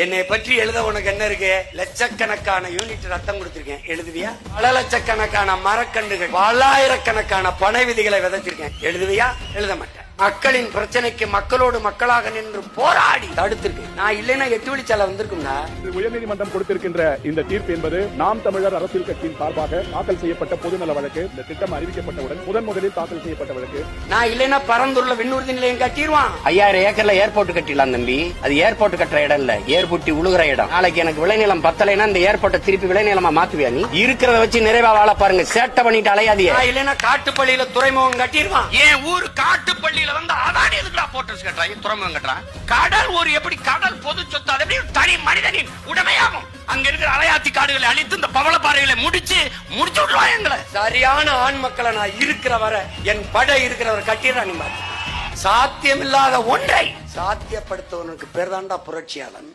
என்னை பற்றி எழுத உனக்கு என்ன இருக்கு? லட்சக்கணக்கான யூனிட் ரத்தம் கொடுத்திருக்கேன், எழுதுவியா? பல லட்சக்கணக்கான மரக்கண்டுகள், பல்லாயிரக்கணக்கான பனை விதிகளை விதைச்சிருக்கேன், எழுதுவியா? எழுத மாட்டேன். மக்களின் பிரச்சனைக்கு மக்களோடு மக்களாக நின்று போராடி தடுத்திருக்கு. நான் இல்லைன்னா 8 வழிச்சாலை வந்திருக்கும்னா. உயர்நீதிமன்றம் கொடுத்திருக்கின்ற இந்த தீர்ப்பு என்பது நாம் தமிழர் அரசியல் கட்சியின் சார்பாக தாக்கல் செய்யப்பட்ட பொதுநல வழக்கு. இந்த திட்டம் அறிவிக்கப்பட்டவுடன் முதலில் தாக்கல் செய்யப்பட்ட வழக்கு. நான் இல்லைன்னா பரந்தூர்ல விண்ணூர்தி நிலையம் கட்டிடுவான். 5000 ஏக்கர்ல ஏர்போர்ட் கட்டிடலாம் தம்பி. அது ஏர்போர்ட் கட்டுற இடம் இல்ல, ஏர்புட்டி உழுகிற இடம். நாளைக்கு எனக்கு விளைநிலம் பத்தலைன்னா இந்த ஏர்போர்ட்டை திருப்பி விளைநிலமா மாத்துவியா நீ? இருக்கிறத வச்சு நிறைவா வாழ பாருங்க. சேட்டை பண்ணிட்டு அலையாதியா. இல்லைன்னா காட்டுப்பள்ளியில துறைமுகம் கட்டிடுவான். ஏன் ஊர் காட்டுப்பள்ளியில வந்து அதானே எதுக்குடா போட்டஸ் கட்டுறாங்க, துறைமுகம் கட்டுறான்? கடல் ஒரு எப்படி கடல் பொது சொத்து, அது எப்படி தனி மனிதனின் உடமையாகும்? அங்க இருக்கிற அலையாத்தி காடுகளை அழித்து இந்த பவளப்பாறைகளை முடிச்சு விட்டுருவாங்க எங்களை. சரியான ஆண் மக்களை நான் இருக்கிற வர என் படை இருக்கிறவர் கட்டிடுறான். சாத்தியமில்லாத ஒன்றை சாத்தியப்படுத்துவனுக்கு பேர் தான்டா புரட்சியாளன்.